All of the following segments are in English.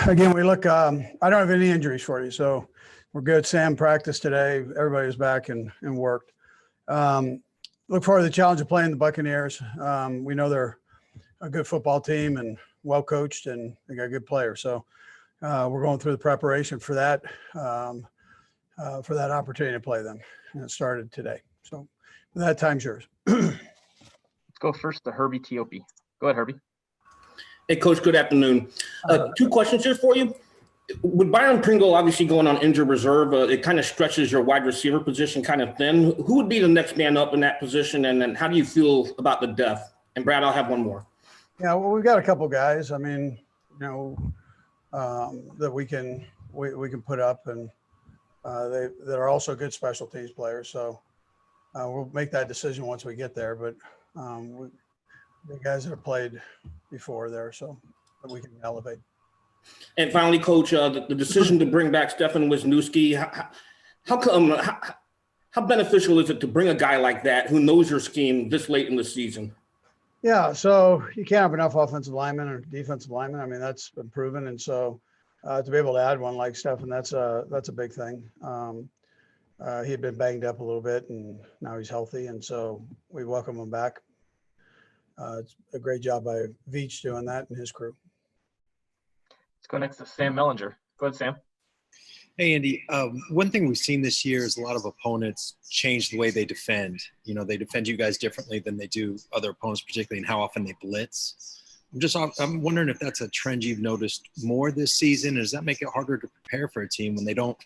again, we look, I don't have any injuries for you, so we're good. Sam practiced today. Everybody was back and worked. Look forward to the challenge of playing the Buccaneers. We know they're a good football team and well coached, and they got good players. So we're going through the preparation for that opportunity to play them. And it started today. So that time's yours. Let's go first to Herbie Tiopi. Go ahead, Herbie. Hey, Coach, good afternoon. Two questions here for you. With Byron Pringle obviously going on injured reserve, it kind of stretches your wide receiver position kind of thin. Who would be the next man up in that position, and then how do you feel about the depth? And, Brad, I'll have one more. Yeah, well, we've got a couple guys. I mean, that we can put up, and that are also good special teams players. So we'll make that decision once we get there. But the guys that have played before there, so that we can elevate. And finally, Coach, the decision to bring back Stefan Wisniewski, how beneficial is it to bring a guy like that who knows your scheme this late in the season? Yeah, so you can't have enough offensive linemen or defensive linemen. I mean, that's been proven, and so to be able to add one like Stefan, that's a big thing. He had been banged up a little bit, and now he's healthy, and so we welcome him back. It's a great job by Veach doing that and his crew. Let's go next to Sam Mellinger. Go ahead, Sam. Hey, Andy. One thing we've seen this year is a lot of opponents change the way they defend. They defend you guys differently than they do other opponents, particularly in how often they blitz. I'm wondering if that's a trend you've noticed more this season. Does that make it harder to prepare for a team when they don't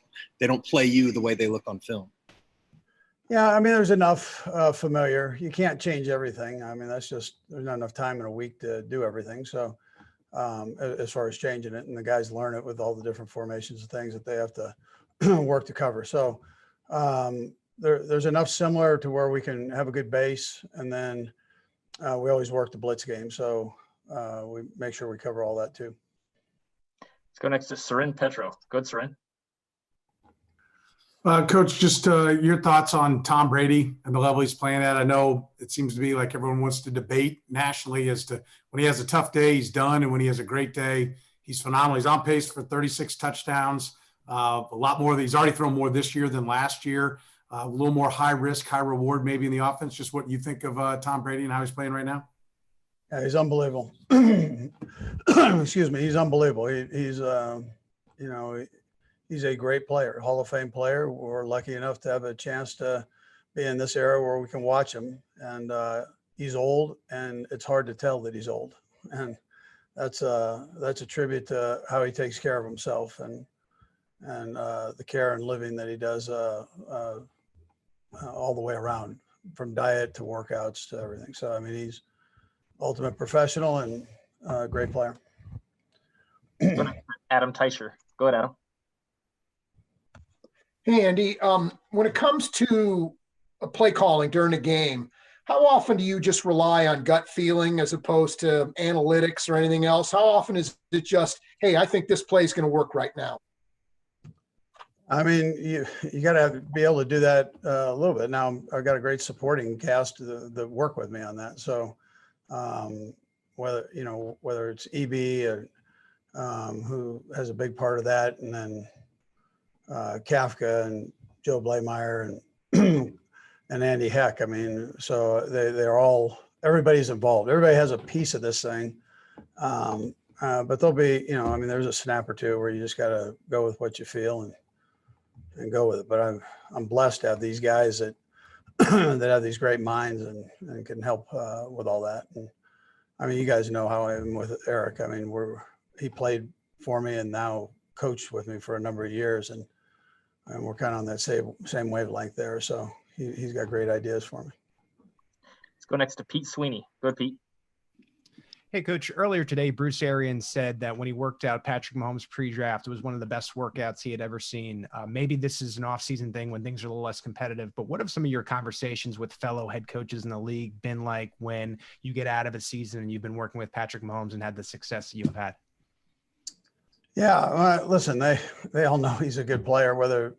play you the way they look on film? Yeah, I mean, there's enough familiar. You can't change everything. I mean, there's not enough time in a week to do everything. So as far as changing it, and the guys learn it with all the different formations and things that they have to work to cover. So there's enough similar to where we can have a good base, and then we always work the blitz game. So we make sure we cover all that too. Let's go next to Seren Petro. Go ahead, Seren. Coach, just your thoughts on Tom Brady and the level he's playing at. I know it seems to be like everyone wants to debate nationally as to when he has a tough day, he's done, and when he has a great day, he's phenomenal. He's on pace for 36 touchdowns, a lot more. He's already thrown more this year than last year. A little more high risk, high reward maybe in the offense. Just what you think of Tom Brady and how he's playing right now? Yeah, he's unbelievable. Excuse me, he's unbelievable. He's a great player, Hall of Fame player. We're lucky enough to have a chance to be in this era where we can watch him. And he's old, and it's hard to tell that he's old. And that's a tribute to how he takes care of himself and the care and living that he does all the way around, from diet to workouts to everything. So, I mean, he's ultimate professional and a great player. Adam Teicher. Go ahead, Adam. Hey, Andy, when it comes to a play calling during a game, how often do you just rely on gut feeling as opposed to analytics or anything else? How often is it just, hey, I think this play is going to work right now? I mean, you got to be able to do that a little bit. Now, I've got a great supporting cast that work with me on that. So whether it's EB or who has a big part of that, and then Kafka and Joe Blameyer and and Andy Heck. I mean, so they're all, everybody's involved. Everybody has a piece of this thing. But there'll be, there's a snap or two where you just got to go with what you feel and go with it. But I'm blessed to have these guys that that have these great minds and can help with all that. And I mean, you guys know how I am with Eric. I mean, he played for me and now coached with me for a number of years, and we're kind of on that same wavelength there. So he's got great ideas for me. Let's go next to Pete Sweeney. Go ahead, Pete. Hey, Coach, earlier today, Bruce Arians said that when he worked out Patrick Mahomes pre-draft, it was one of the best workouts he had ever seen. Maybe this is an off-season thing when things are a little less competitive, but what have some of your conversations with fellow head coaches in the league been like when you get out of a season and you've been working with Patrick Mahomes and had the success that you've had? Yeah, listen, they all know he's a good player, whether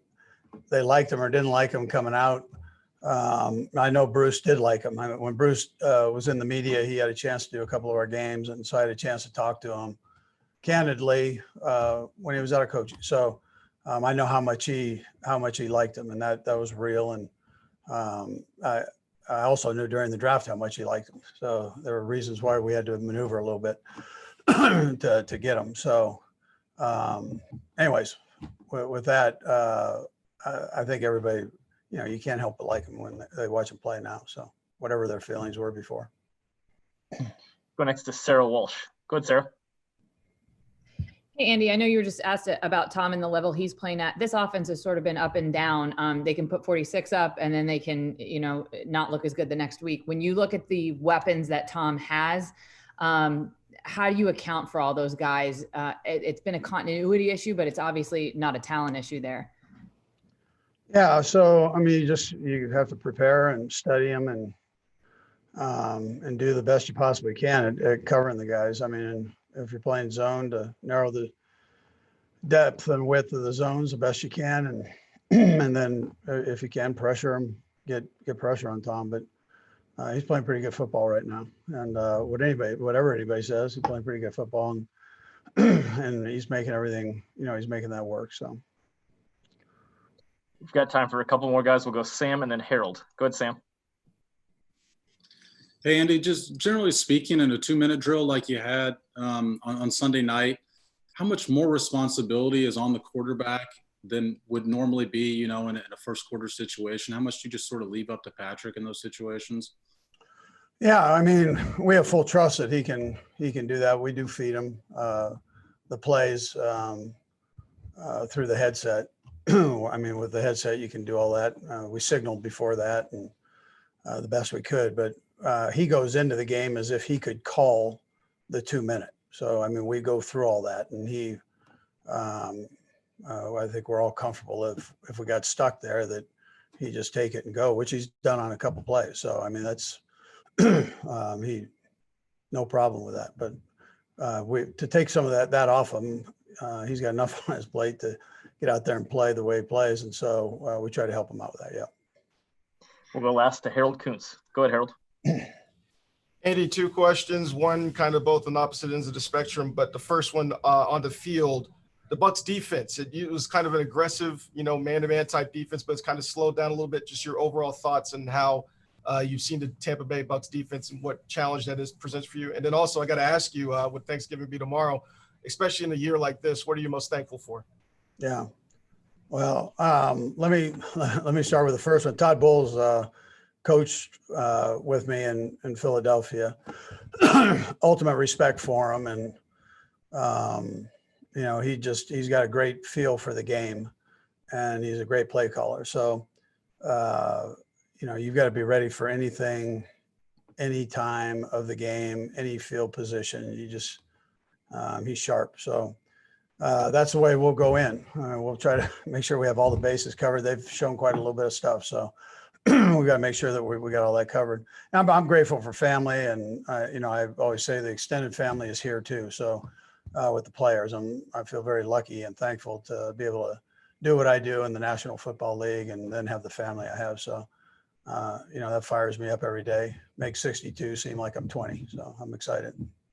they liked him or didn't like him coming out. I know Bruce did like him. When Bruce was in the media, he had a chance to do a couple of our games, and so I had a chance to talk to him. candidly when he was out of coaching. So I know how much he liked him, and that was real. And I also knew during the draft how much he liked him. So there were reasons why we had to maneuver a little bit to get him. So anyways, with that, I think everybody, you can't help but like him when they watch him play now. So whatever their feelings were before. Go next to Sarah Walsh. Go ahead, Sarah. Hey, Andy, I know you were just asked about Tom and the level he's playing at. This offense has sort of been up and down. They can put 46 up and then they can, not look as good the next week. When you look at the weapons that Tom has, how do you account for all those guys? It's been a continuity issue, but it's obviously not a talent issue there. Yeah. So, I mean, you have to prepare and study them and do the best you possibly can at covering the guys. I mean, if you're playing zone, to narrow the depth and width of the zones the best you can, and and then if you can pressure them, get pressure on Tom. But he's playing pretty good football right now, and whatever anybody says, he's playing pretty good football, and and he's making everything, he's making that work. So We've got time for a couple more guys. We'll go Sam and then Harold. Go ahead, Sam. Hey, Andy, just generally speaking, in a 2-minute drill like you had on Sunday night, how much more responsibility is on the quarterback than would normally be, in a first quarter situation? How much do you just sort of leave up to Patrick in those situations? yeah, I mean, we have full trust that he can do that. We do feed him the plays through the headset. I mean, with the headset, you can do all that. We signaled before that and the best we could, but he goes into the game as if he could call the 2-minute. So, I mean, we go through all that, and I think we're all comfortable if we got stuck there that he just take it and go, which he's done on a couple plays. So, I mean, that's no problem with that. But to take some of that off him, he's got enough on his plate to get out there and play the way he plays. And so we try to help him out with that. Yeah. We'll go last to Harold Kuntz. Go ahead, Harold. Andy, 2 questions. One kind of both on opposite ends of the spectrum, but the first one on the field, the Bucs defense. It was kind of an aggressive, man-to-man type defense, but it's kind of slowed down a little bit. Just your overall thoughts and how you've seen the Tampa Bay Bucs defense and what challenge that is presents for you. And then also, I got to ask you, with Thanksgiving be tomorrow, especially in a year like this, what are you most thankful for? Yeah. Well, let me start with the first one. Todd Bowles coached with me in Philadelphia. Ultimate respect for him, and he's got a great feel for the game, and he's a great play caller. So you've got to be ready for anything, any time of the game, any field position. He's sharp. So that's the way we'll go in. We'll try to make sure we have all the bases covered. They've shown quite a little bit of stuff. So we got to make sure that we got all that covered. And I'm grateful for family. And, I always say the extended family is here too. So with the players, I feel very lucky and thankful to be able to do what I do in the National Football League and then have the family I have. So, that fires me up every day, makes 62 seem like I'm 20. So I'm excited.